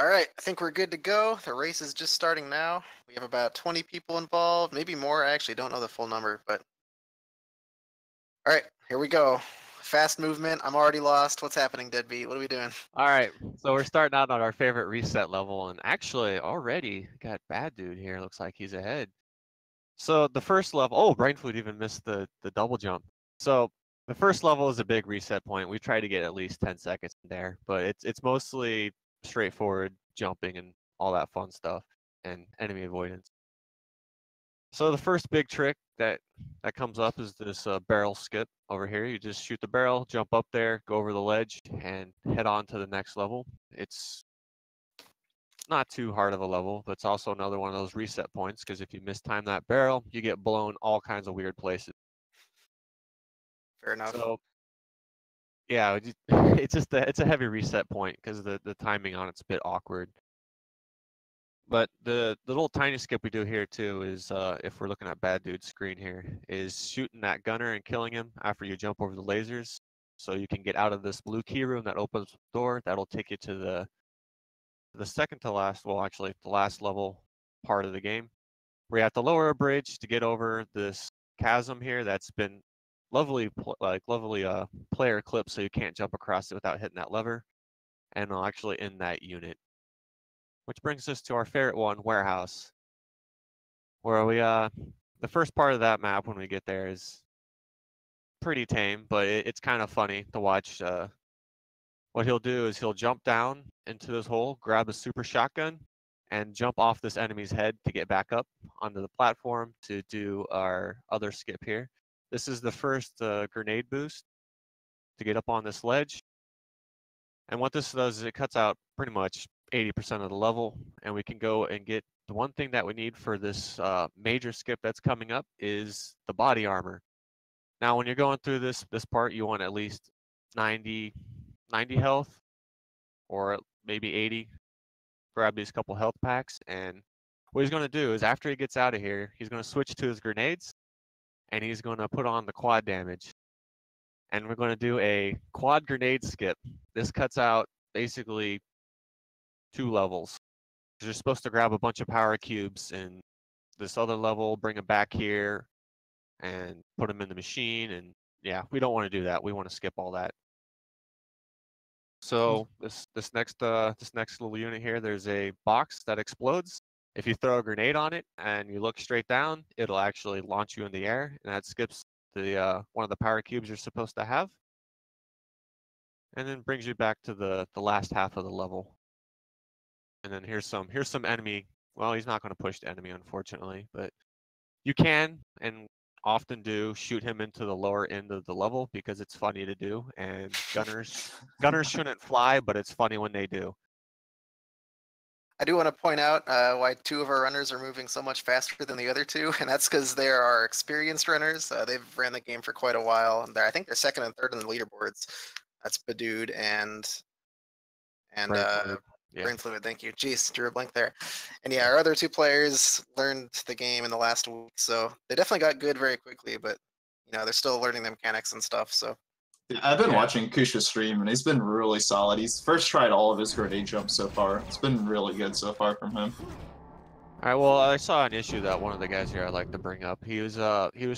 All right, I think we're good to go. The race is just starting now. We have about 20 people involved, maybe more. I actually don't know the full number, but all right, here we go. Fast movement. I'm already lost. What's happening, Deadbeat? What are we doing? All right, so we're starting out on our favorite reset level, and actually already got Bad Dude here. Looks like he's ahead. So the first level, oh, Brainfood even missed the double jump. So the first level is a big reset point. We try to get at least 10 seconds in there, but it's mostly straightforward jumping and all that fun stuff and enemy avoidance. So the first big trick that comes up is this barrel skip over here. You just shoot the barrel, jump up there, go over the ledge, and head on to the next level. It's not too hard of a level, but it's also another one of those reset points because if you mistime that barrel, you get blown all kinds of weird places. Fair enough. So yeah, it's just it's a heavy reset point because the timing on it's a bit awkward. But the little tiny skip we do here too is if we're looking at Bad Dude's screen here, is shooting that gunner and killing him after you jump over the lasers. So you can get out of this blue key room that opens the door. That'll take you to the second to last, well actually the last level part of the game. Where you have to lower a bridge to get over this chasm here that's been lovely player clip so you can't jump across it without hitting that lever. And I'll actually end that unit. Which brings us to our favorite one, Warehouse, where we the first part of that map when we get there is pretty tame, but it's kind of funny to watch. What he'll do is he'll jump down into this hole, grab a super shotgun, and jump off this enemy's head to get back up onto the platform to do our other skip here. This is the first grenade boost to get up on this ledge. And what this does is it cuts out pretty much 80% of the level, and we can go and get the one thing that we need for this major skip that's coming up is the body armor. Now, when you're going through this part, you want at least 90 health, or maybe 80. Grab these couple health packs, and what he's going to do is after he gets out of here, he's going to switch to his grenades, and he's going to put on the quad damage. And we're going to do a quad grenade skip. This cuts out basically 2 levels. You're supposed to grab a bunch of power cubes in this other level, bring them back here, and put them in the machine. And yeah, we don't want to do that. We want to skip all that. So this next little unit here, there's a box that explodes. If you throw a grenade on it and you look straight down, it'll actually launch you in the air, and that skips the one of the power cubes you're supposed to have, and then brings you back to the last half of the level. And then here's some enemy. Well, he's not going to push the enemy, unfortunately, but you can and often do shoot him into the lower end of the level because it's funny to do, and gunners shouldn't fly, but it's funny when they do. I do want to point out why 2 of our runners are moving so much faster than the other 2, and that's because they are experienced runners. They've ran the game for quite a while. I think they're second and third on the leaderboards. That's Badude and Brain Fluid, thank you. Jeez, drew a blank there. And yeah, our other 2 players learned the game in the last week, so they definitely got good very quickly, but you know, they're still learning the mechanics and stuff, so. I've been watching Kusha stream, and he's been really solid. He's first tried all of his grenade jumps so far. It's been really good so far from him. All right, well, I saw an issue that one of the guys here I'd like to bring up. He was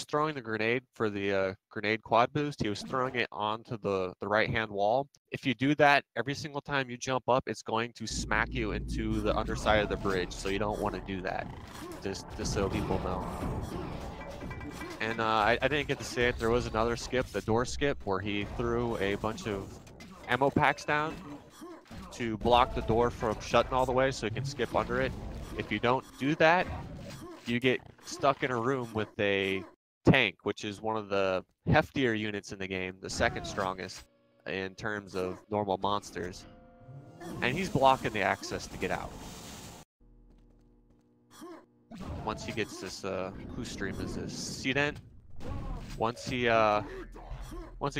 throwing the grenade for the grenade quad boost. He was throwing it onto the right-hand wall. If you do that every single time you jump up, it's going to smack you into the underside of the bridge, so you don't want to do that, just so people know. And I didn't get to say it. There was another skip, the door skip, where he threw a bunch of ammo packs down to block the door from shutting all the way so you can skip under it. If you don't do that, you get stuck in a room with a tank, which is one of the heftier units in the game, the second strongest in terms of normal monsters. And he's blocking the access to get out. Once he gets this, whose stream is this? Cdent. Once he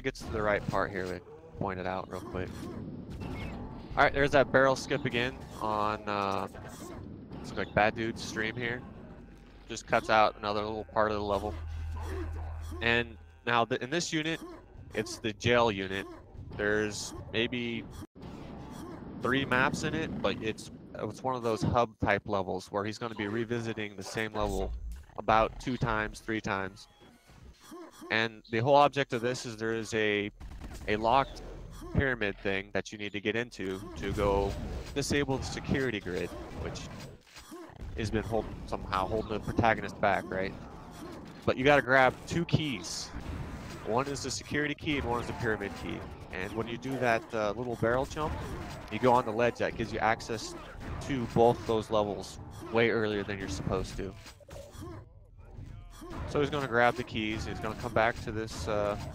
gets to the right part here, we point it out real quick. All right, there's that barrel skip again on looks like Bad Dude's stream here. Just cuts out another little part of the level. And now in this unit, it's the jail unit. There's maybe 3 maps in it, but it's one of those hub type levels where he's going to be revisiting the same level about 2 times, 3 times. And the whole object of this is there is a locked pyramid thing that you need to get into to go disable the security grid, which has been somehow holding the protagonist back, right? But you got to grab 2 keys. One is the security key and one is the pyramid key. And when you do that little barrel jump, you go on the ledge that gives you access to both those levels way earlier than you're supposed to. So he's going to grab the keys, he's going to come back to this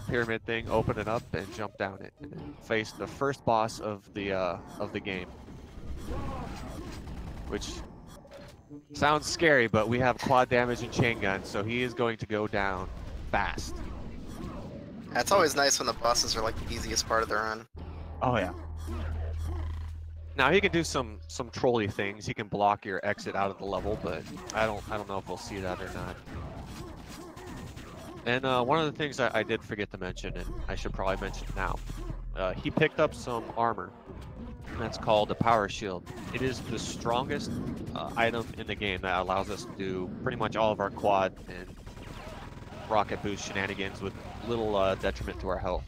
pyramid thing, open it up, and jump down it, and then face the first boss of the game. Which sounds scary, but we have quad damage and chain gun, so he is going to go down fast. It's always nice when the bosses are like the easiest part of the run. Oh yeah. Now he can do some trolly things. He can block your exit out of the level, but I don't know if we'll see that or not. And one of the things I did forget to mention, and I should probably mention now, he picked up some armor. That's called a power shield. It is the strongest item in the game that allows us to do pretty much all of our quad and rocket boost shenanigans with little detriment to our health.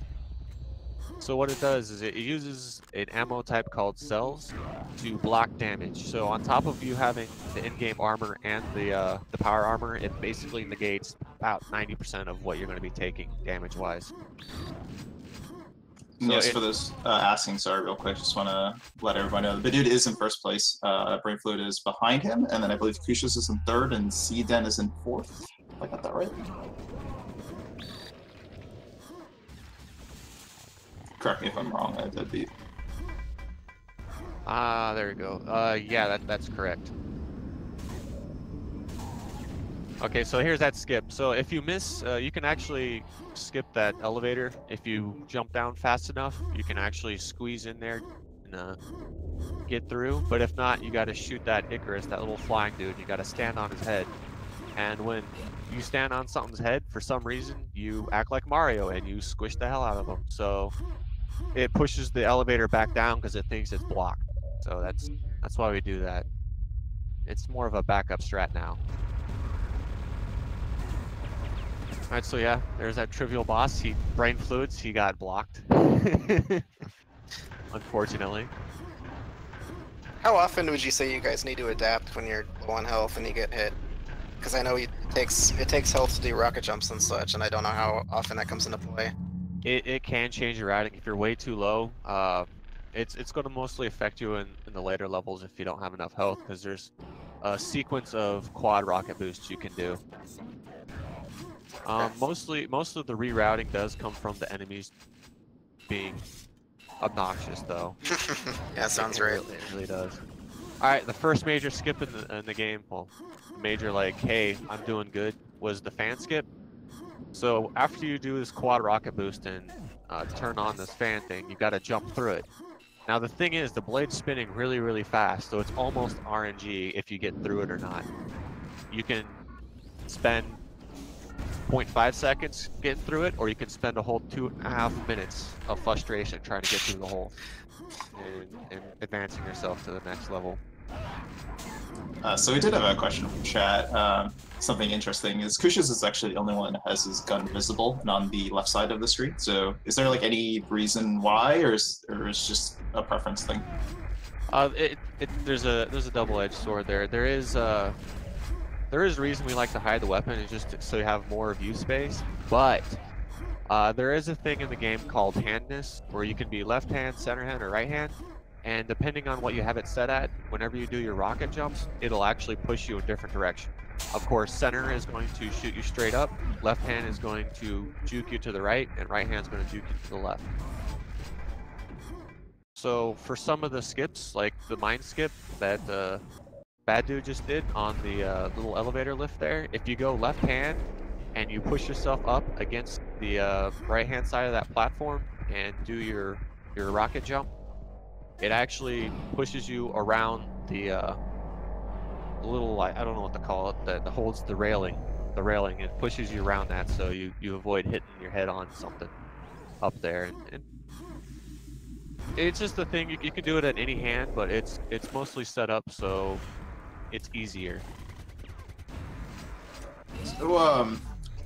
So what it does is it uses an ammo type called cells to block damage. So on top of you having the in-game armor and the power armor, it basically negates about 90% of what you're going to be taking damage-wise. So yes, for those asking, sorry, real quick, just want to let everybody know the dude is in first place. Brain Fluid is behind him, and then I believe Kushus is in third, and C-Den is in fourth. If I got that right. Correct me if I'm wrong. That'd be. There we go. Yeah, that's correct. Okay, so here's that skip. So if you miss, you can actually skip that elevator. If you jump down fast enough, you can actually squeeze in there and get through. But if not, you got to shoot that Icarus, that little flying dude. You got to stand on his head. And when you stand on something's head, for some reason, you act like Mario and you squish the hell out of them. So it pushes the elevator back down because it thinks it's blocked. So that's why we do that. It's more of a backup strat now. Alright, so yeah, there's that trivial boss. Brain Fluids, he got blocked. Unfortunately. How often would you say you guys need to adapt when you're low on health and you get hit? Because I know it takes health to do rocket jumps and such, and I don't know how often that comes into play. It can change your routing if you're way too low. It's going to mostly affect you in the later levels if you don't have enough health, because there's a sequence of quad rocket boosts you can do. Most of the rerouting does come from the enemies being obnoxious, though. Yeah, sounds right. It really does. All right, the first major skip in the game, well, major like, hey, I'm doing good, was the fan skip. So after you do this quad rocket boost and turn on this fan thing, you got to jump through it. Now the thing is, the blade's spinning really, really fast, so it's almost RNG if you get through it or not. You can spend 0.5 seconds getting through it, or you can spend a whole 2.5 minutes of frustration trying to get through the hole and advancing yourself to the next level. So we did have a question from chat. Something interesting is Kushus is actually the only one that has his gun visible and on the left side of the street. So is there like any reason why, or is just a preference thing? There's a double-edged sword there. There is a reason we like to hide the weapon, is just so you have more view space. But there is a thing in the game called handness, where you can be left hand, center hand, or right hand. And depending on what you have it set at, whenever you do your rocket jumps, it'll actually push you in a different direction. Of course, center is going to shoot you straight up, left hand is going to juke you to the right, and right hand is going to juke you to the left. So for some of the skips, like the mine skip that Bad Dude just did on the little elevator lift there, if you go left hand and you push yourself up against the right hand side of that platform and do your rocket jump, it actually pushes you around the little, I don't know what to call it, that holds the railing. It pushes you around that, so you avoid hitting your head on something up there. And It's just the thing, you can do it at any hand, but it's mostly set up so it's easier. So,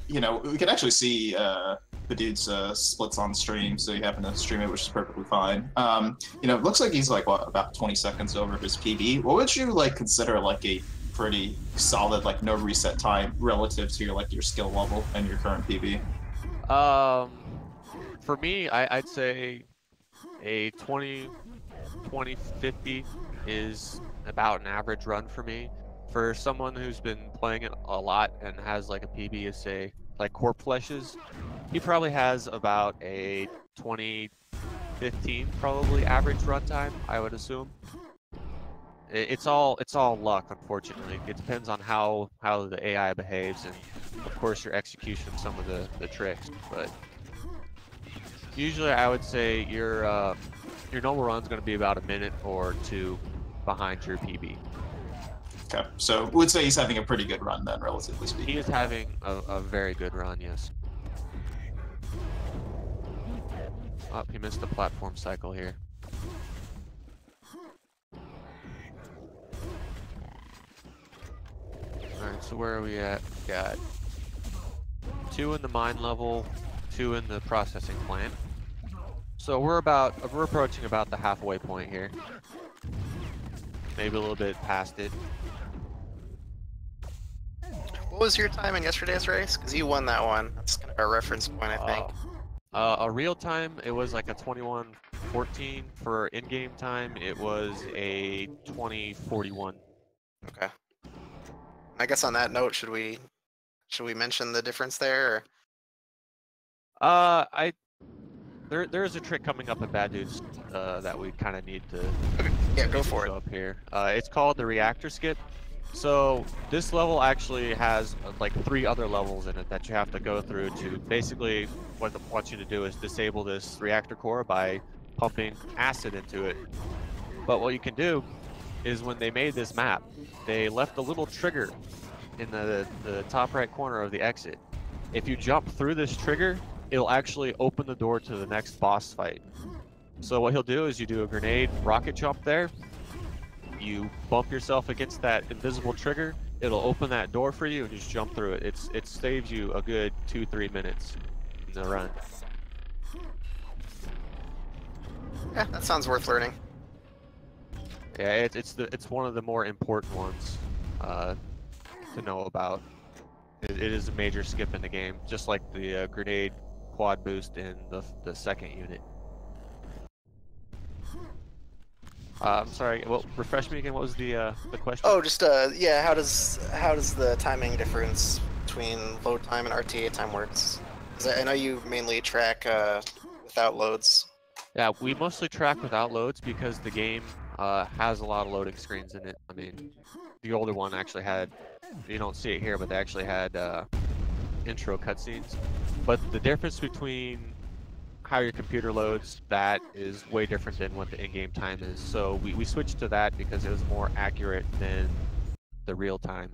you know, we can actually see the dude's splits on stream, so you happen to stream it, which is perfectly fine. You know, it looks like he's like, what, about 20 seconds over his PB. What would you like consider like a pretty solid, like no reset time relative to your like your skill level and your current PB? For me, I'd say a 20-50 is about an average run for me. For someone who's been playing it a lot and has like a PB of say like Corp Fleshes, he probably has about a 20-15 probably average runtime, I would assume. It's all luck, unfortunately. It depends on how the AI behaves and of course your execution of some of the tricks. But usually I would say your normal run's going to be about a minute or two behind your PB. Okay, so we'd say he's having a pretty good run then, relatively speaking. He is having a very good run, yes. Oh, he missed the platform cycle here. Alright, so where are we at? Got 2 in the mine level, 2 in the processing plant. So we're approaching about the halfway point here. Maybe a little bit past it. What was your time in yesterday's race? Because you won that one. That's kind of a reference point, I think. A real time, it was like a 21:14. For in-game time, it was a 20:41. Okay. I guess on that note, should we mention the difference there? Or? There is a trick coming up at Bad Dudes that we kind of need to. Okay. Yeah, go for it. Up here. It's called the reactor skip. So this level actually has like 3 other levels in it that you have to go through to basically what they want you to do is disable this reactor core by pumping acid into it. But what you can do is when they made this map, they left a little trigger in the top right corner of the exit. If you jump through this trigger, it'll actually open the door to the next boss fight. So what he'll do is you do a grenade rocket jump there. You bump yourself against that invisible trigger, it'll open that door for you and just jump through it. It saves you a good 2-3 minutes in the run. Yeah, that sounds worth learning. Yeah, it's one of the more important ones to know about. It is a major skip in the game, just like the grenade quad boost in the second unit. I'm sorry. Well, refresh me again. What was the question? Oh, just yeah. How does the timing difference between load time and RTA time works? 'Cause I know you mainly track without loads. Yeah, we mostly track without loads because the game has a lot of loading screens in it. I mean, the older one actually had. You don't see it here, but they actually had intro cutscenes. But the difference between how your computer loads that is way different than what the in-game time is. So we switched to that because it was more accurate than the real time.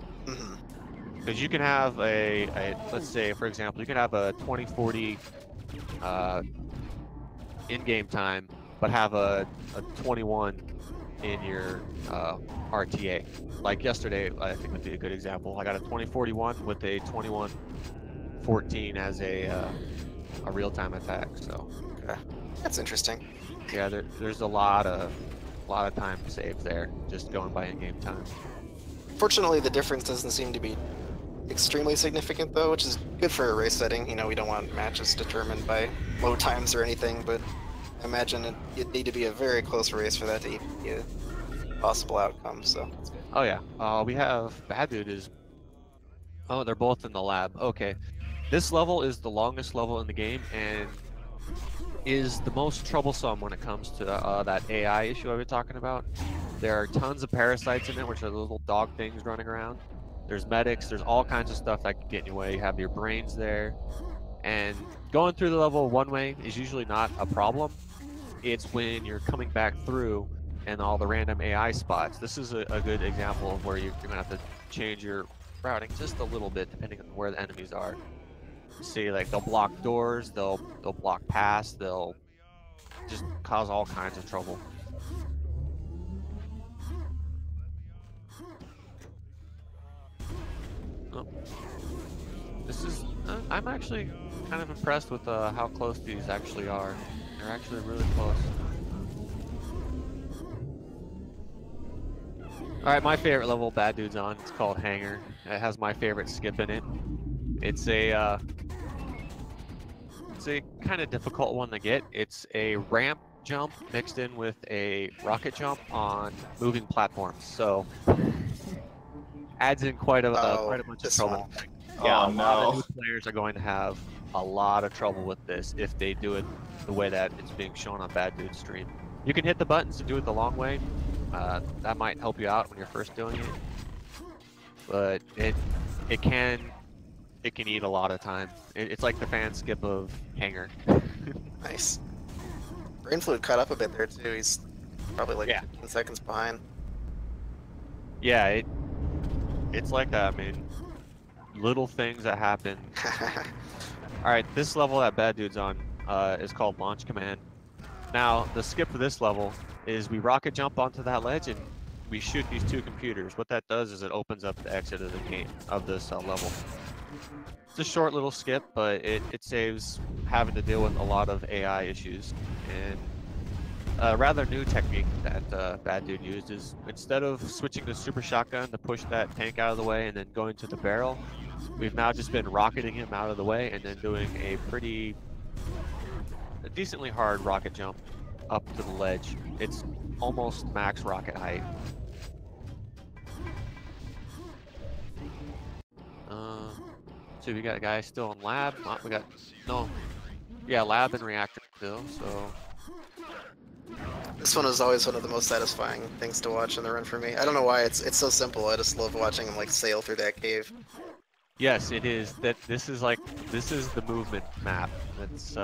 Because you can have let's say for example, you can have a 2040 in-game time, but have a 21 in your RTA. Like yesterday, I think would be a good example. I got a 2041 with a 2114 as a real-time attack. So that's interesting. Yeah, there's a lot of time saved there just going by in-game time. Fortunately, the difference doesn't seem to be extremely significant though, which is good for a race setting. You know, we don't want matches determined by load times or anything, but I imagine it'd need to be a very close race for that to even be a possible outcome. So. Oh yeah, we have Bad Dude is. Oh, they're both in the lab. Okay. This level is the longest level in the game and is the most troublesome when it comes to that AI issue I was talking about. There are tons of parasites in it, which are little dog things running around. There's medics, there's all kinds of stuff that can get in your way. You have your brains there. And going through the level one way is usually not a problem. It's when you're coming back through and all the random AI spots. This is a good example of where you're going to have to change your routing just a little bit depending on where the enemies are. See, like they'll block doors, they'll block paths, they'll just cause all kinds of trouble. Oh. This is, I'm actually kind of impressed with how close these actually are. They're actually really close. Alright, my favorite level Bad Dude's on, it's called Hangar. It has my favorite skip in it. It's a kind of difficult one to get. It's a ramp jump mixed in with a rocket jump on moving platforms. So adds in quite a bunch of trouble. Yeah, a lot of new players are going to have a lot of trouble with this if they do it the way that it's being shown on Bad Dude's stream. You can hit the buttons to do it the long way. That might help you out when you're first doing it, but it can eat a lot of time. It's like the fan skip of Hangar. Nice. Brain Fluid caught up a bit there too. He's probably like 15 seconds behind. Yeah, it's like that. I mean, little things that happen. All right, this level that Bad Dude's on is called Launch Command. Now, the skip for this level is we rocket jump onto that ledge and we shoot these two computers. What that does is it opens up the exit of the game, of this level. It's a short little skip, but it saves having to deal with a lot of AI issues. And a rather new technique that Bad Dude used is instead of switching to Super Shotgun to push that tank out of the way and then going to the barrel, we've now just been rocketing him out of the way and then doing a decently hard rocket jump up to the ledge. It's almost max rocket height. So we got a guy still in lab. Lab and reactor still. So this one is always one of the most satisfying things to watch in the run for me. I don't know why it's so simple. I just love watching him like sail through that cave. Yes, it is. This is the movement map. It's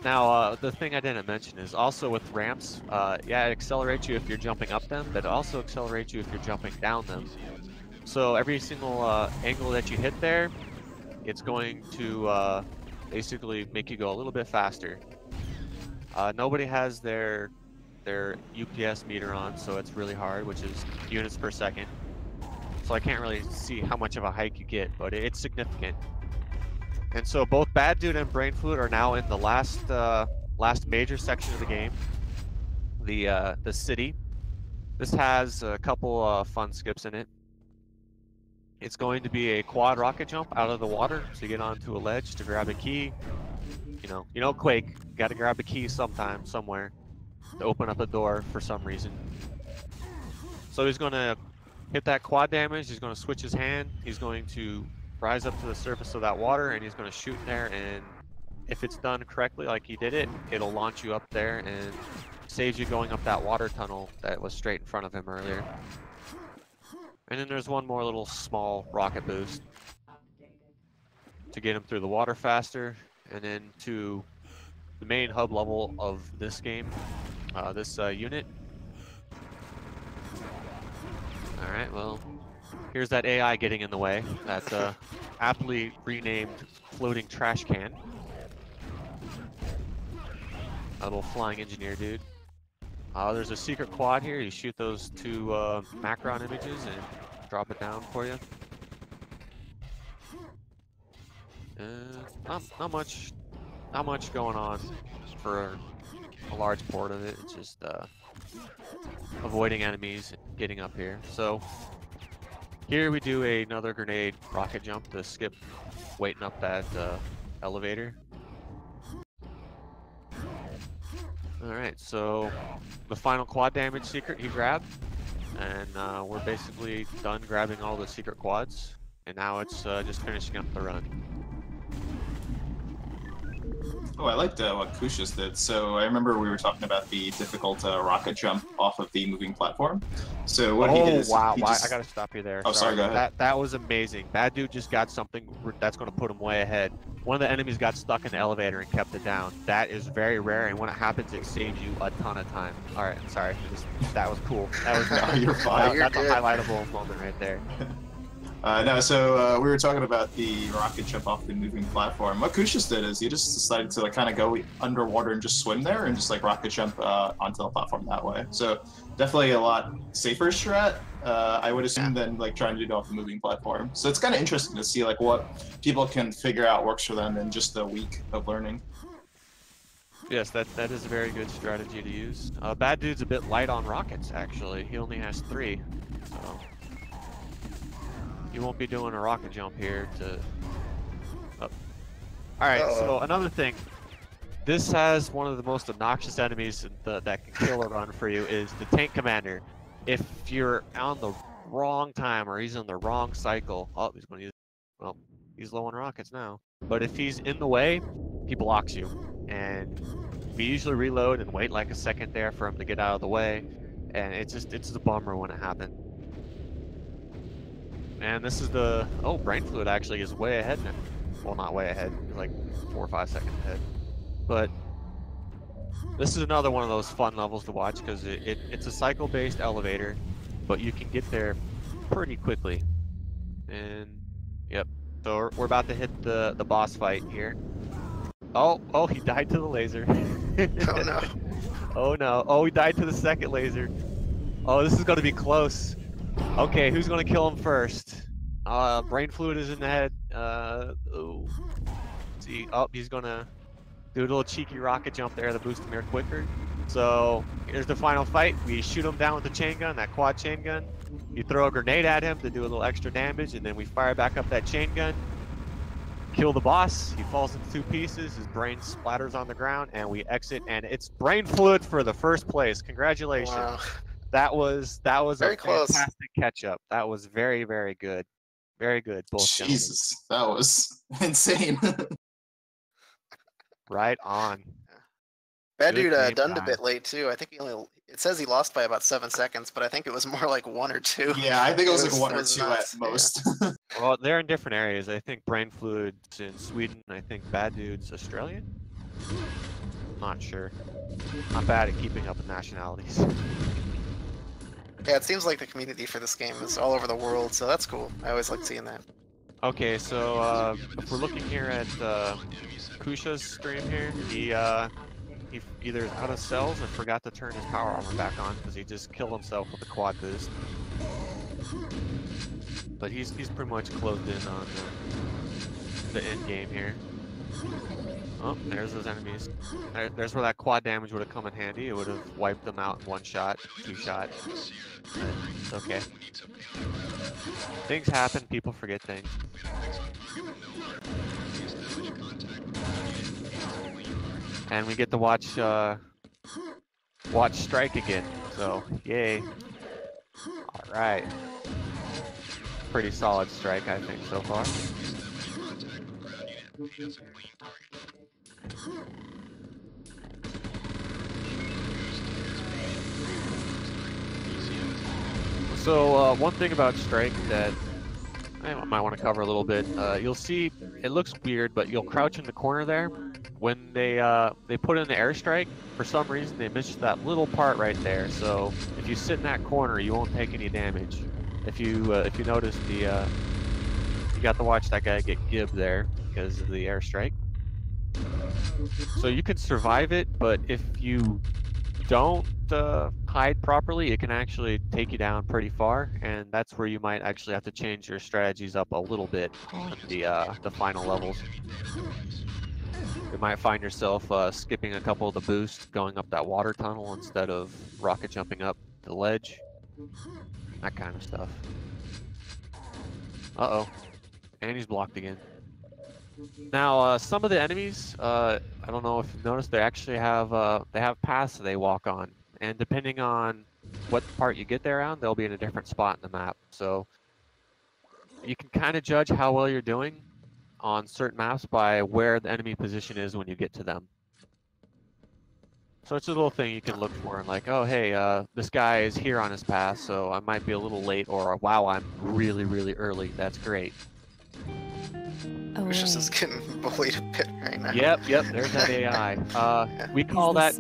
now the thing I didn't mention is also with ramps. It accelerates you if you're jumping up them, but it also accelerates you if you're jumping down them. So every single angle that you hit there, it's going to basically make you go a little bit faster. Nobody has their UPS meter on, so it's really hard, which is units per second. So I can't really see how much of a hike you get, but it's significant. And so both Bad Dude and Brain Fluid are now in the last major section of the game, the city. This has a couple fun skips in it. It's going to be a quad rocket jump out of the water, so you get onto a ledge to grab a key. You know, Quake, got to grab a key sometime, somewhere, to open up a door for some reason. So he's going to hit that quad damage, he's going to switch his hand, he's going to rise up to the surface of that water, and he's going to shoot there, and if it's done correctly like he did it, it'll launch you up there and saves you going up that water tunnel that was straight in front of him earlier. And then there's one more little small rocket boost to get him through the water faster, and then to the main hub level of this game, this unit. Alright, well, here's that AI getting in the way. That's aptly renamed Floating Trash Can. A little flying engineer dude. There's a secret quad here. You shoot those two Macron images and drop it down for you. Not much going on for a large part of it. It's just avoiding enemies and getting up here. So here we do another grenade rocket jump to skip waiting up that elevator. Alright, so the final quad damage secret he grabbed, and we're basically done grabbing all the secret quads, and now it's just finishing up the run. Oh, I liked what Kushus did. So I remember we were talking about the difficult rocket jump off of the moving platform. So what he did is I gotta stop you there. Oh, sorry, go ahead. That was amazing. Bad Dude just got something that's going to put him way ahead. One of the enemies got stuck in the elevator and kept it down. That is very rare, and when it happens, it saves you a ton of time. All right, sorry. That was cool. That was You're fine. That's a highlightable moment right there. No, so we were talking about the rocket jump off the moving platform. What Kushis did is he just decided to like kind of go underwater and just swim there and just like rocket jump onto the platform that way. So definitely a lot safer strat, I would assume, than like trying to do it off the moving platform. So it's kind of interesting to see like what people can figure out works for them in just a week of learning. Yes, that is a very good strategy to use. Bad Dude's a bit light on rockets, actually. He only has 3, so you won't be doing a rocket jump here to... Oh. Alright, so another thing. This has one of the most obnoxious enemies that can kill a run for you is the tank commander. If you're on the wrong time or he's in the wrong cycle... Oh, he's going to use... Well, he's low on rockets now. But if he's in the way, he blocks you. And we usually reload and wait like a second there for him to get out of the way. And it's a bummer when it happens. And this is the... Oh, Brain Fluid actually is way ahead now. Well, not way ahead. He's like 4 or 5 seconds ahead. But this is another one of those fun levels to watch because it's a cycle-based elevator, but you can get there pretty quickly. And, yep. So we're about to hit the boss fight here. Oh, he died to the laser. Oh, no. Oh, no. Oh, he died to the second laser. Oh, this is going to be close. Okay, who's going to kill him first? Brain Fluid is in the head. Oh. See, he's going to do a little cheeky rocket jump there to boost him here quicker. So, here's the final fight. We shoot him down with the chain gun, that quad chain gun. You throw a grenade at him to do a little extra damage, and then we fire back up that chain gun. Kill the boss. He falls into 2 pieces. His brain splatters on the ground, and we exit. And it's Brain Fluid for the first place. Congratulations! Wow. That was Very a close. fantastic catch up. That was very, very good. Very good. Both Jesus, that was insane. Right on. Bad Good Dude game done a time. bit late too. I think it says he lost by about 7 seconds, but I think it was more like 1 or 2. Yeah, I think it was like 1 or 2 nuts, at most. Yeah. Well, they're in different areas. I think Brain Fluid's in Sweden. I think Bad Dude's Australian. Not sure. Not bad at keeping up with nationalities. Yeah, it seems like the community for this game is all over the world, so that's cool. I always like seeing that. Okay, so if we're looking here at Kusha's stream here, he either is out of cells or forgot to turn his power armor back on because he just killed himself with a quad boost. But he's pretty much closed in on the end game here. Oh, there's those enemies. There's where that quad damage would have come in handy. It would have wiped them out in 1 shot, 2 shot. But it's okay. Things happen. People forget things. And we get to watch Strike again. So yay! All right. Pretty solid Strike, I think, so far. So one thing about Strike that I might want to cover a little bit, you'll see it looks weird, but you'll crouch in the corner there. When they put in the airstrike, for some reason they missed that little part right there. So if you sit in that corner, you won't take any damage. If you notice you got to watch that guy get gibbed there because of the airstrike. So you can survive it, but if you don't hide properly, it can actually take you down pretty far, and that's where you might actually have to change your strategies up a little bit on the final levels. You might find yourself skipping a couple of the boosts, going up that water tunnel instead of rocket jumping up the ledge. That kind of stuff. Uh-oh. And he's blocked again. Now, some of the enemies, I don't know if you've noticed, they actually have paths they walk on. And depending on what part you get there on, they'll be in a different spot in the map. So you can kind of judge how well you're doing on certain maps by where the enemy position is when you get to them. So it's a little thing you can look for and like, oh hey, this guy is here on his path, so I might be a little late, or wow, I'm really, really early. That's great. It's just getting bullied a bit right now. Yep, there's that AI. We call that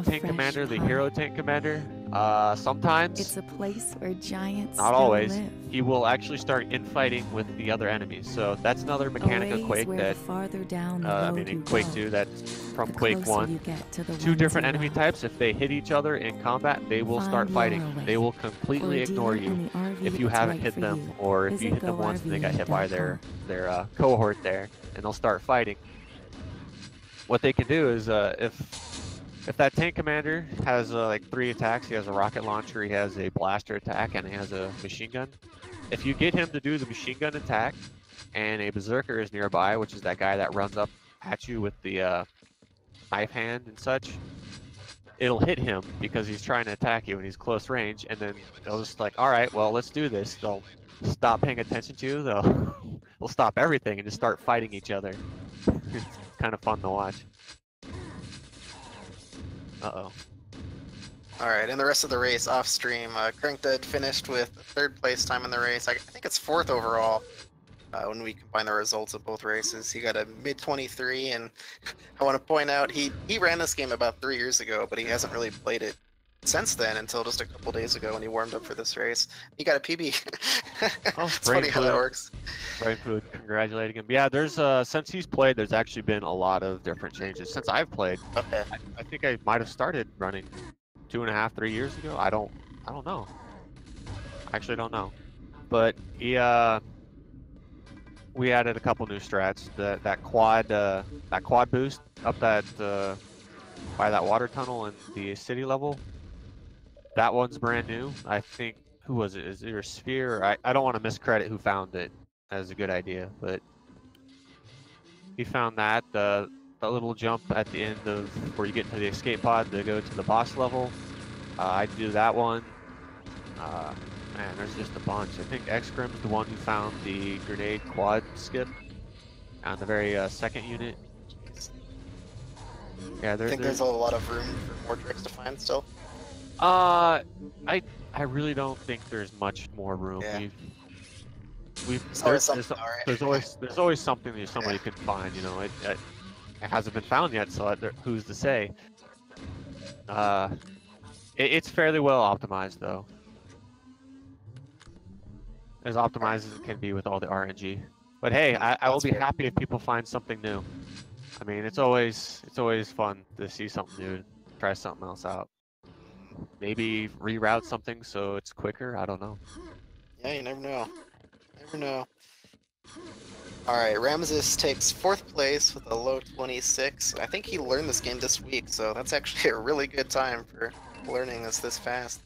tank commander the hero tank commander. Sometimes, It's a place where giants not still always, live. he will actually start infighting with the other enemies. So that's another A mechanic of ways Quake where that, the farther down the I road mean, in you Quake go, 2, that's from the Quake closer 1. you get to the Two ones different you enemy love. types, if they hit each other in combat, they will start Find fighting. your way. They will For completely a ignore dealer you in the RV if you that's haven't right hit for them, you, or if you visit hit them once and they got hit by their GoRV.com. cohort there, and they'll start fighting. What they can do is, if that tank commander has like 3 attacks, he has a rocket launcher, he has a blaster attack, and he has a machine gun. If you get him to do the machine gun attack, and a berserker is nearby, which is that guy that runs up at you with the knife hand and such, it'll hit him because he's trying to attack you and he's close range, and then they'll just like, all right, well, let's do this. They'll stop paying attention to you. They'll stop everything and just start fighting each other. It's kind of fun to watch. Uh-oh. All right, in the rest of the race off stream, Crankdead finished with 3rd place time in the race. I think it's 4th overall when we combine the results of both races. He got a mid-23, and I want to point out he ran this game about 3 years ago, but he hasn't really played it since then until just a couple days ago when he warmed up for this race. He got a PB. Oh, it's funny how that works. Brain food, congratulating him. Yeah, there's since he's played, there's actually been a lot of different changes. Since I've played, Okay. I think I might have started running 2.5, 3 years ago. I don't know. I actually don't know. But he we added a couple new strats. That quad boost up that by that water tunnel in the city level. That one's brand new. I think, who was it? Is it a Sphere? I don't want to miscredit who found it as a good idea, but he found that the little jump at the end of where you get to the escape pod to go to the boss level. I do that one. Man, there's just a bunch. I think X-Grim's the one who found the grenade quad skip on the very second unit. Yeah, I think there's a lot of room for more tricks to find still. I really don't think there's much more room. Yeah. There's always something that somebody can find. You know, it hasn't been found yet, so who's to say? It's fairly well optimized though. As optimized as it can be with all the RNG. But hey, I will be happy if people find something new. I mean, it's always fun to see something new, try something else out. Maybe reroute something so it's quicker. I don't know. Yeah, you never know. Never know. All right, Ramses takes 4th place with a low 26. I think he learned this game this week, so that's actually a really good time for learning this fast.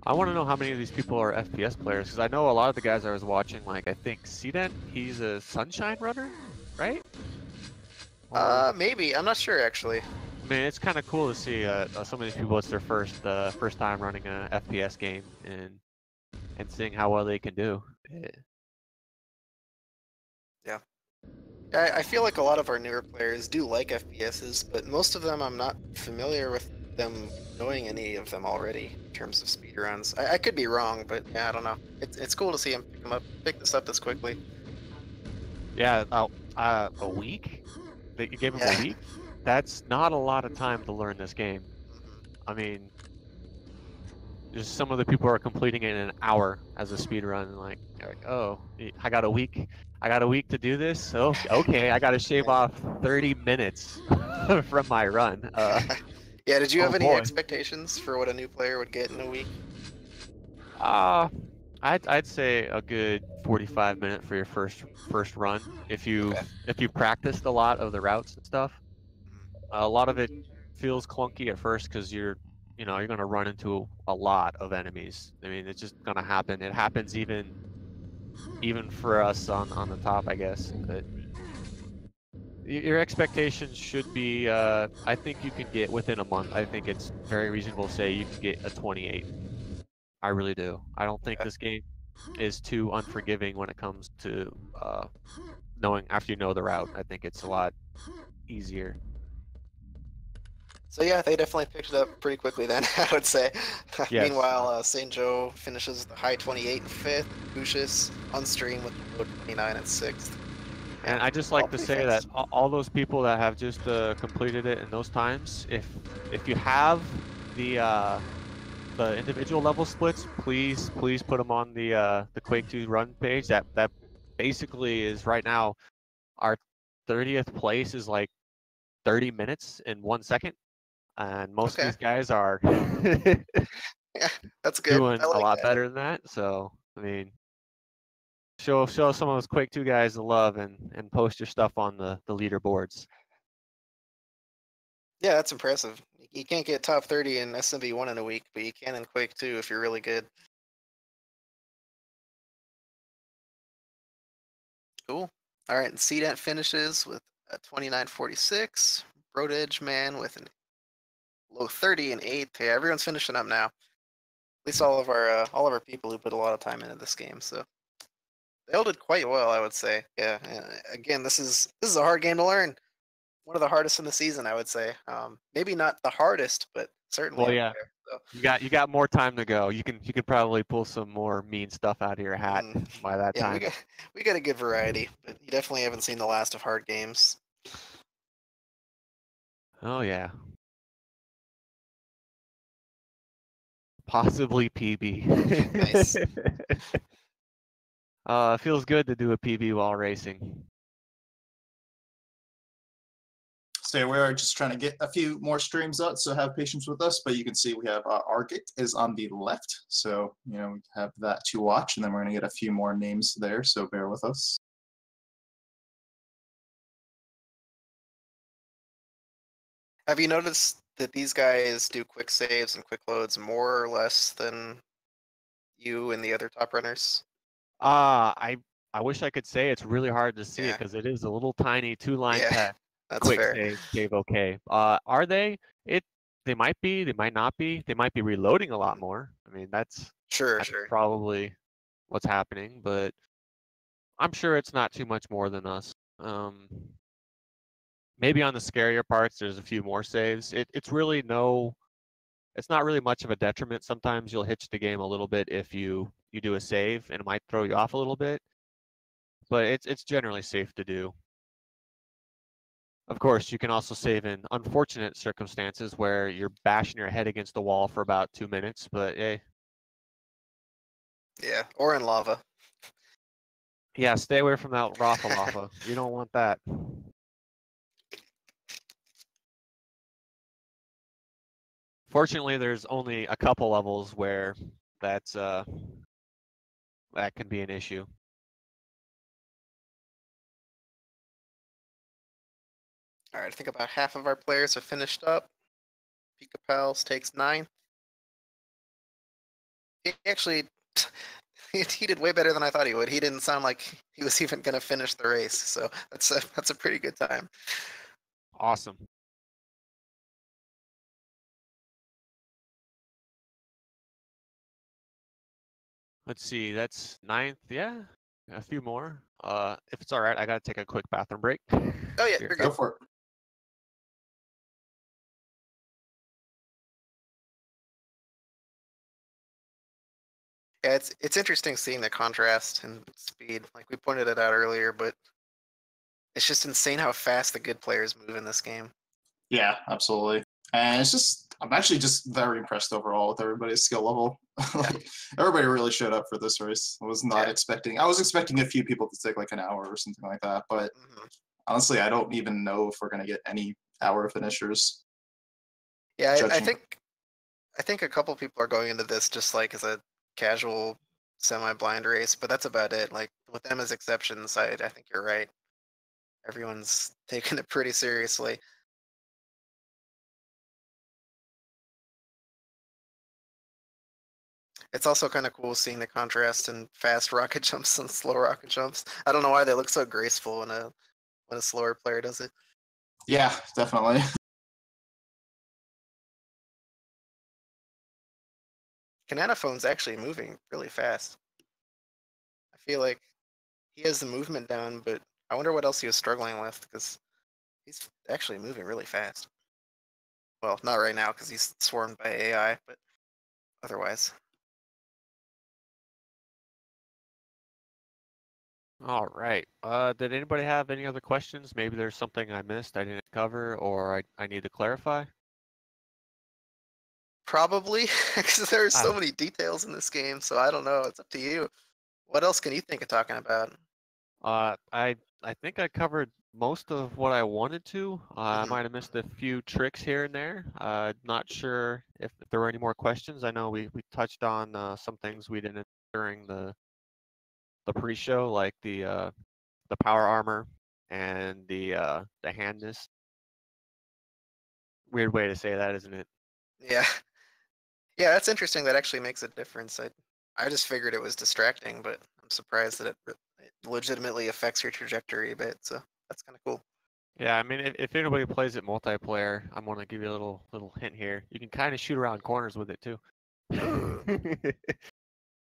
I want to know how many of these people are FPS players, because I know a lot of the guys I was watching, like I think Cden, he's a Sunshine runner, right? Maybe. I'm not sure actually. I mean, it's kind of cool to see some of these people. It's their first time running a FPS game and seeing how well they can do. Yeah. I feel like a lot of our newer players do like FPSs, but most of them I'm not familiar with them knowing any of them already in terms of speedruns. I could be wrong, but yeah, I don't know. It's cool to see him pick this up this quickly. Yeah, a week? That you gave him a week? That's not a lot of time to learn this game. I mean, just some of the people are completing it in an hour as a speedrun, and like, oh, I got a week. I got a week to do this. Oh, okay, I got to shave off 30 minutes from my run. Yeah, did you have any expectations for what a new player would get in a week? I'd say a good 45 minute for your first run. If you practiced a lot of the routes and stuff. A lot of it feels clunky at first because you're going to run into a lot of enemies. I mean, it's just going to happen. It happens even for us on the top, I guess. But your expectations should be, I think you can get within a month. I think it's very reasonable to say you can get a 28. I really do. I don't think this game is too unforgiving when it comes to knowing after you know the route. I think it's a lot easier. So yeah, they definitely picked it up pretty quickly then, I would say. Yes. Meanwhile, St. Joe finishes the high 28 in 5th, Lucius on stream with the low 29 at 6th. And I just like to say that all those people that have just completed it in those times, if you have the the individual level splits, please put them on the Quake 2 run page. That basically is right now our 30th place is like 30 minutes in 1 second, and most of Okay. these guys are Yeah, that's good. doing I a like lot that. better than that. So I mean, show some of those Quake 2 guys the love and post your stuff on the leaderboards. Yeah, that's impressive. You can't get top 30 in SMB1 in a week, but you can in Quake 2 if you're really good. Cool. All right, and CDENT finishes with a 29.46. Broad Edge Man with an low 30 and 8th. Yeah, everyone's finishing up now. At least all of our people who put a lot of time into this game. So they all did quite well, I would say. Yeah. Again, this is a hard game to learn. One of the hardest in the season, I would say. Maybe not the hardest, but certainly Well, up yeah. there. So. You got more time to go. You can probably pull some more mean stuff out of your hat by that Yeah, time. we got a good variety, but you definitely haven't seen the last of hard games. Oh yeah. Possibly PB. Nice. It feels good to do a PB while racing. So we're just trying to get a few more streams out, so have patience with us. But you can see we have Argit is on the left, so we have that to watch, and then we're going to get a few more names there. So bear with us. Have you noticed that these guys do quick saves and quick loads more or less than you and the other top runners? I wish I could say it's really hard to see it Yeah. because it is a little tiny 2-line Yeah, text. that's Quick fair. save okay. Are they? They might be. They might not be. They might be reloading a lot more. I mean, that's Sure. probably what's happening, but I'm sure it's not too much more than us. Maybe on the scarier parts, there's a few more saves. It's not really much of a detriment. Sometimes you'll hitch the game a little bit if you do a save, and it might throw you off a little bit, but it's generally safe to do. Of course, you can also save in unfortunate circumstances where you're bashing your head against the wall for about 2 minutes, but hey. Yeah, or in lava. Yeah, stay away from that Rafa lava. You don't want that. Fortunately, there's only a couple levels where that can be an issue. All right, I think about half of our players have finished up. Pika Pals takes 9th. He actually, he did way better than I thought he would. He didn't sound like he was even going to finish the race, so that's a pretty good time. Awesome. Let's see, that's 9th. Yeah, a few more. If it's all right, I gotta take a quick bathroom break. Oh yeah, Here. you're Go good. for it. Yeah, it's interesting seeing the contrast in speed. Like we pointed it out earlier, but it's just insane how fast the good players move in this game. Yeah, absolutely. And I'm actually just very impressed overall with everybody's skill level. Like, everybody really showed up for this race. I was not expecting. I was expecting a few people to take like an hour or something like that, but honestly, I don't even know if we're gonna get any hour finishers. Yeah, I Judging. think a couple people are going into this just like as a casual semi-blind race, but that's about it. Like with them as exceptions, I think you're right. Everyone's taking it pretty seriously. It's also kind of cool seeing the contrast in fast rocket jumps and slow rocket jumps. I don't know why they look so graceful when a slower player does it. Yeah, definitely. Cananophone's actually moving really fast. I feel like he has the movement down, but I wonder what else he was struggling with because he's actually moving really fast. Well, not right now because he's swarmed by AI, but otherwise. All right. Did anybody have any other questions? Maybe there's something I missed I didn't cover or I need to clarify? Probably, because there's so Ah. many details in this game, so I don't know. It's up to you. What else can you think of talking about? I think I covered most of what I wanted to. I Mhm. might have missed a few tricks here and there. Not sure if there were any more questions. I know we touched on some things we didn't during the pre-show, like the power armor and the handness. Weird way to say that, isn't it? Yeah. Yeah, that's interesting. That actually makes a difference. I just figured it was distracting, but I'm surprised that it legitimately affects your trajectory a bit. So that's kind of cool. Yeah, I mean, if anybody plays it multiplayer, I'm gonna give you a little hint here. You can kind of shoot around corners with it too. Ooh,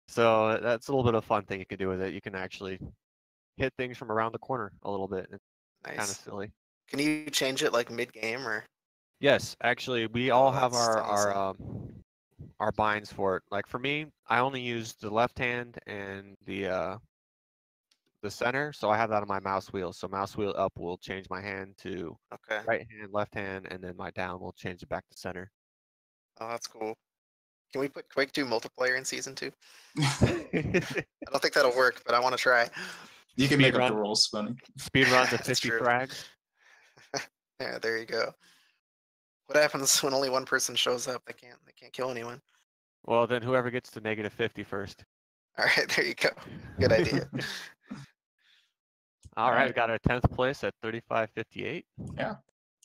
So that's a little bit of fun thing you can do with it. You can actually hit things from around the corner a little bit. It's kind of nice. silly. Can you change it like mid-game or? Yes, actually, we all Oh, have that's awesome. our binds for it. Like for me, I only use the left hand and the center, so I have that on my mouse wheel. So mouse wheel up will change my hand to Okay. right hand, left hand, and then my down will change it back to center. Oh, that's cool. Can we put Quake 2 multiplayer in season 2? Speed I don't think that'll work, but I want to try. You can make up the run, rules, Bunny. speed run to That's 50 true. frags. Yeah, there you go. What happens when only one person shows up? They can't kill anyone. Well, then whoever gets to negative 50 first. All right, there you go. Good idea. All right, we Alright. got our 10th place at 35.58. Yeah.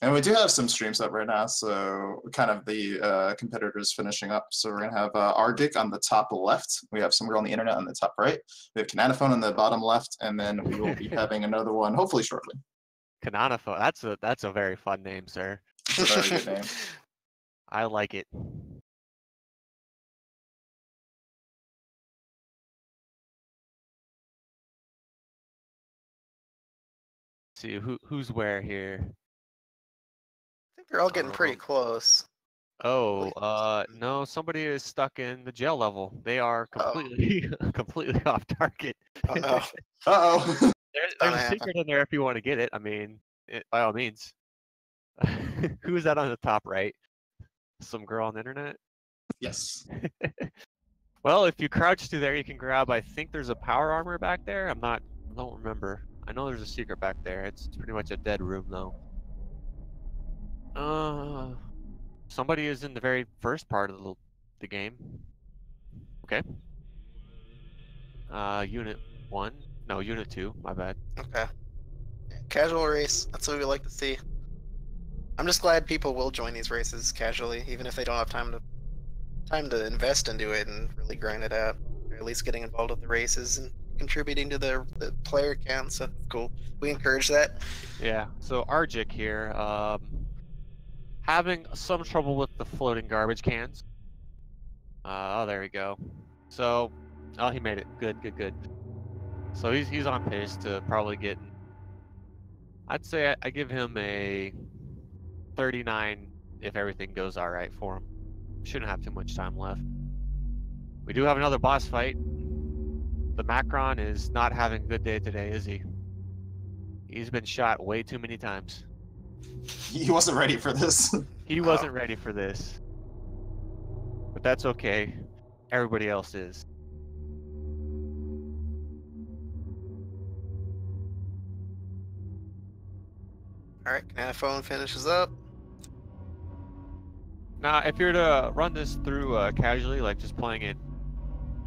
And we do have some streams up right now, so kind of the competitors finishing up. So we're gonna have Argic on the top left. We have some girl on the internet on the top right. We have Cananophone on the bottom left, and then we will be having another one hopefully shortly. Canoniphone. That's a very fun name, sir. It's a very good name. I like it. See who's where here. I think they're all getting pretty close. Oh, no, somebody is stuck in the jail level. They are Oh. completely completely off target. Oh no. Uh-oh. There's Gonna a happen. secret in there if you want to get it. I mean, by all means. Who is that on the top right? Some girl on the internet? Yes. Well, if you crouch through there, you can grab. I think there's a power armor back there. I don't remember. I know there's a secret back there. It's pretty much a dead room though. Somebody is in the very first part of the game. Okay. Unit 1. No, Unit 2. My bad. Okay. Yeah, casual race. That's what we like to see. I'm just glad people will join these races casually, even if they don't have time to invest into it and really grind it out. Or at least getting involved with the races and contributing to the player count. So that's cool. We encourage that. Yeah. So Argic here, having some trouble with the floating garbage cans. Oh, there we go. So, oh, he made it. Good, good, good. So he's on pace to probably get. I'd say I give him a 39 if everything goes all right for him. Shouldn't have too much time left. We do have another boss fight. The Macron is not having a good day today, is he? He's been shot way too many times. He wasn't ready for this. He wasn't ready for this. But that's okay. Everybody else is. All right, Cananophone finishes up. Now, if you're to run this through casually, like just playing it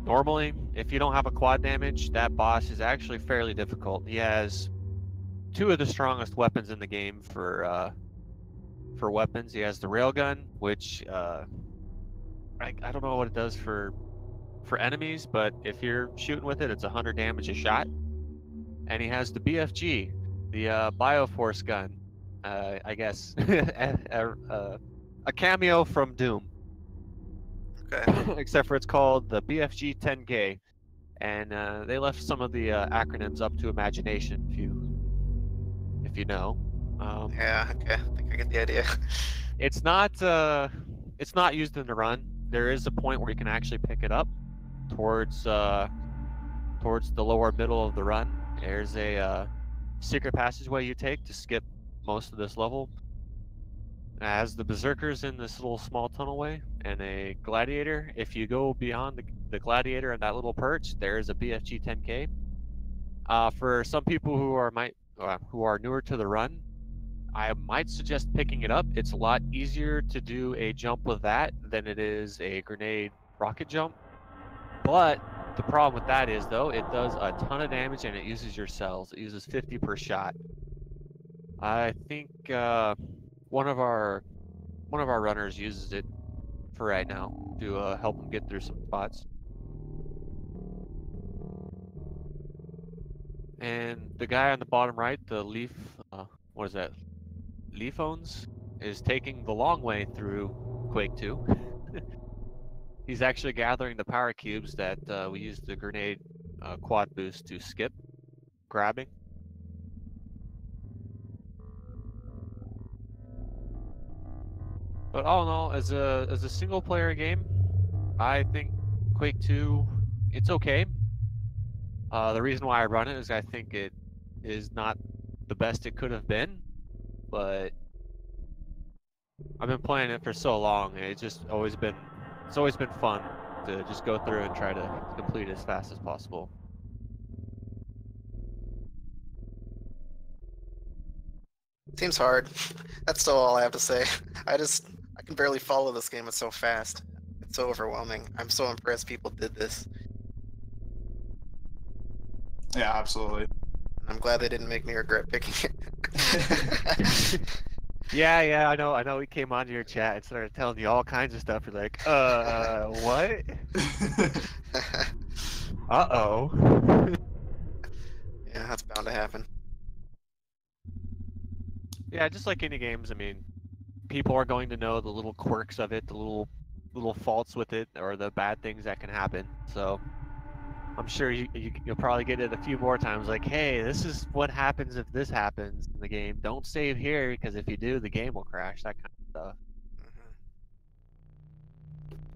normally, if you don't have a quad damage, that boss is actually fairly difficult. He has two of the strongest weapons in the game for weapons. He has the railgun, which I don't know what it does for enemies, but if you're shooting with it, it's 100 damage a shot. And he has the BFG, the Bioforce gun, I guess, a cameo from Doom. Okay. Except for it's called the BFG 10K, and they left some of the acronyms up to imagination if you know. Yeah. Okay. I think I get the idea. It's not used in the run. There is a point where you can actually pick it up towards the lower middle of the run. There's a secret passageway you take to skip most of this level. It has the Berserkers in this little small tunnelway and a Gladiator. If you go beyond the Gladiator and that little perch, there is a BFG 10K. For some people who are newer to the run, I might suggest picking it up. It's a lot easier to do a jump with that than it is a grenade rocket jump. But the problem with that is, though, it does a ton of damage and it uses your cells. It uses 50 per shot. I think one of our runners uses it for right now to help him get through some spots. And the guy on the bottom right, the Leaf, what is that? Leaf owns, is taking the long way through Quake 2. He's actually gathering the power cubes that we used the grenade quad boost to skip, grabbing. But all in all, as a single player game, I think Quake 2, it's okay. The reason why I run it is I think it is not the best it could have been, but I've been playing it for so long, and it's always been fun to just go through and try to complete it as fast as possible. Seems hard. That's still all I have to say. I can barely follow this game. It's so fast. It's so overwhelming. I'm so impressed people did this. Yeah, absolutely. I'm glad they didn't make me regret picking it. Yeah, I know. We came onto your chat and started telling you all kinds of stuff. You're like, what? Uh-oh. Yeah, that's bound to happen. Yeah, just like any games, I mean, people are going to know the little quirks of it, the little faults with it, or the bad things that can happen. So I'm sure you'll probably get it a few more times, like, hey, this is what happens if this happens in the game. Don't save here, because if you do, the game will crash, that kind of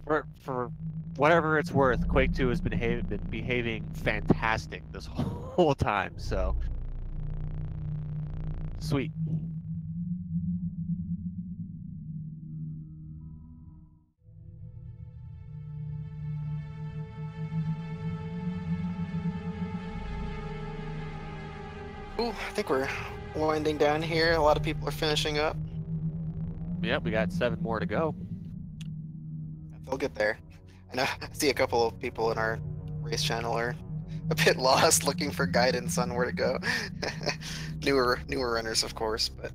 stuff. For whatever it's worth, Quake 2 has been behaving fantastic this whole time, so sweet. Ooh, I think we're winding down here. A lot of people are finishing up. Yep, we got 7 more to go. They'll get there. I know I see a couple of people in our race channel are a bit lost, looking for guidance on where to go. newer runners, of course, but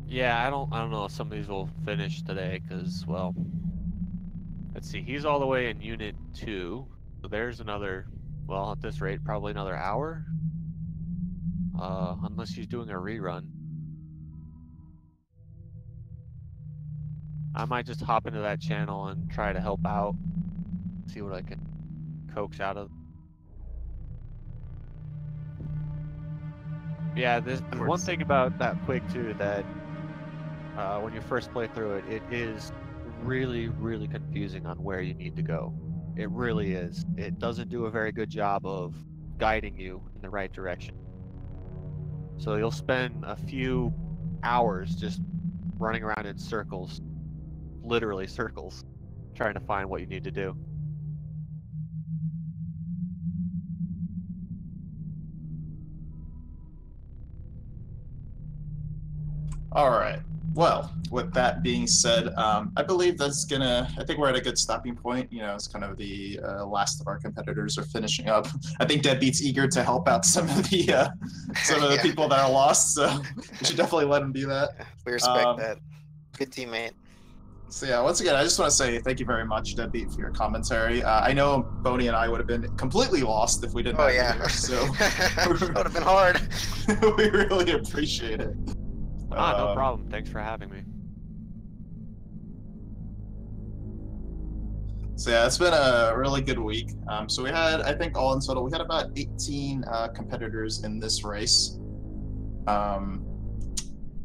yeah, I don't know if some of these will finish today, because, well, let's see, he's all the way in Unit 2, so there's another, well, at this rate, probably another hour, unless he's doing a rerun. I might just hop into that channel and try to help out, see what I can coax out of. Yeah, one thing about that Quake 2 that when you first play through it, it is really, really confusing on where you need to go. It really is. It doesn't do a very good job of guiding you in the right direction. So you'll spend a few hours just running around in circles, literally circles, trying to find what you need to do. All right. Well, with that being said, I believe I think we're at a good stopping point. You know, it's kind of the last of our competitors are finishing up. I think Deadbeat's eager to help out some of the people that are lost, so we should definitely let him do that. yeah, we respect that. Good teammate. So yeah, once again, I just want to say thank you very much, Deadbeat, for your commentary. I know Boney and I would have been completely lost if we didn't have you here, so that would have been hard. We really appreciate it. No problem. Thanks for having me. So yeah, it's been a really good week. So we had, I think all in total, we had about 18 competitors in this race.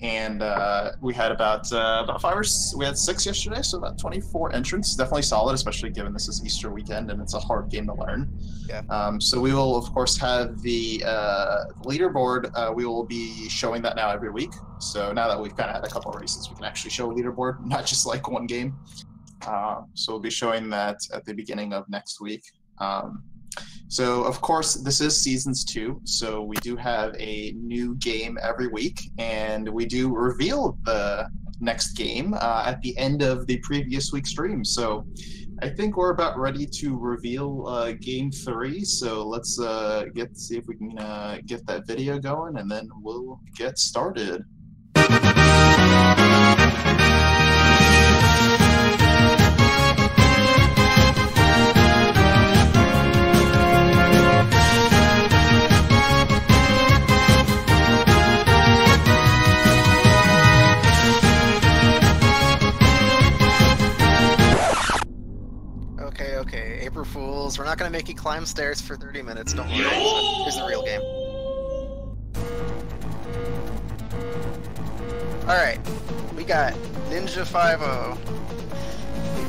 and we had about we had 6 yesterday, so about 24 entrants. Definitely solid, especially given this is Easter weekend and it's a hard game to learn. Yeah. So we will of course have the leaderboard. We will be showing that now every week. So now that we've kind of had a couple of races, we can actually show a leaderboard, not just like one game. So we'll be showing that at the beginning of next week. So of course this is seasons 2, so we do have a new game every week, and we do reveal the next game at the end of the previous week's stream. So I think we're about ready to reveal game 3. So let's see if we can get that video going, and then we'll get started. Okay, April Fools. We're not gonna make you climb stairs for 30 minutes, don't worry. Here's the real game. Alright, we got Ninja 5-0.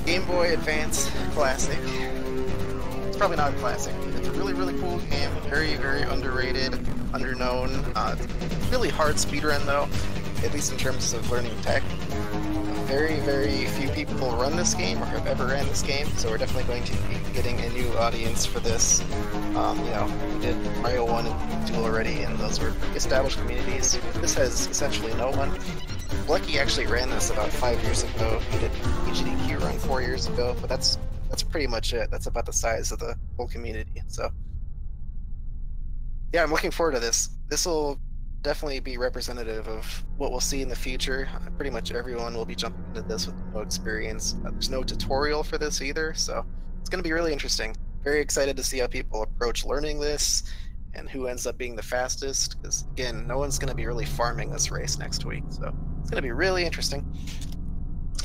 Game Boy Advance Classic. It's probably not a classic. It's a really, really cool game. Very, very underrated, underknown. Really hard speedrun though, at least in terms of learning tech. Very, very few people run this game or have ever ran this game, so we're definitely going to be getting a new audience for this. You know, we did Mario 1 and 2 already, and those were established communities. This has essentially no one. Lucky actually ran this about 5 years ago. He did a GDQ run 4 years ago, but that's pretty much it. That's about the size of the whole community. So, yeah, I'm looking forward to this. This will definitely be representative of what we'll see in the future. Pretty much everyone will be jumping into this with no experience. There's no tutorial for this either, so it's going to be really interesting. Very excited to see how people approach learning this and who ends up being the fastest, because again, no one's going to be really farming this race next week, so it's going to be really interesting.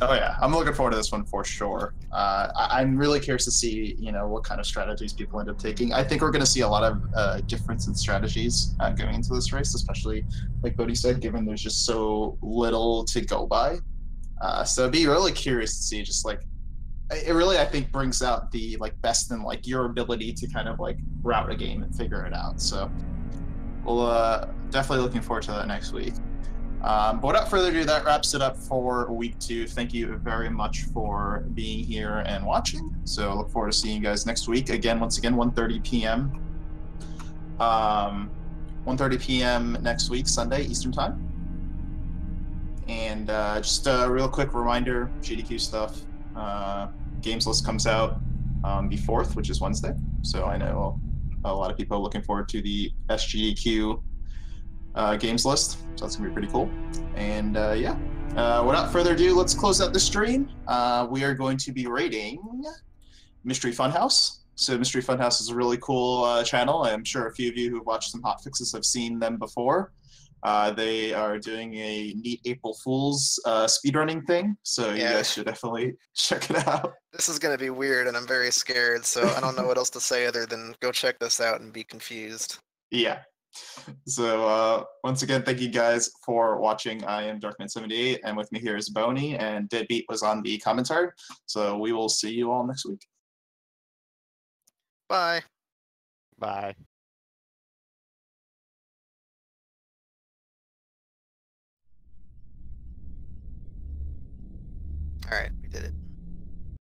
Oh yeah, I'm looking forward to this one for sure. I'm really curious to see, you know, what kind of strategies people end up taking. I think we're going to see a lot of difference in strategies going into this race, especially like Bodhi said, given there's just so little to go by. So I'd be really curious to see just like, it really, I think, brings out the like best in like your ability to kind of like route a game and figure it out. So we'll definitely looking forward to that next week. But without further ado, that wraps it up for week 2. Thank you very much for being here and watching. So I look forward to seeing you guys next week. Again, once again, 1:30 p.m. 1:30 p.m. next week, Sunday, Eastern Time. And just a real quick reminder, GDQ stuff. Games list comes out the 4th, which is Wednesday. So I know a lot of people are looking forward to the SGDQ games list, so that's gonna be pretty cool. And yeah, without further ado, let's close out the stream. We are going to be rating Mystery Funhouse. So Mystery Funhouse is a really cool channel. I'm sure a few of you who've watched some hotfixes have seen them before. They are doing a neat April Fool's speedrunning thing, so you guys should definitely check it out. This is gonna be weird, and I'm very scared, so I don't know what else to say other than go check this out and be confused. Yeah. So once again, thank you guys for watching. I am Darkman78, and with me here is Boney, and Deadbeat was on the commentary. So we will see you all next week. Bye. Bye. All right, we did it.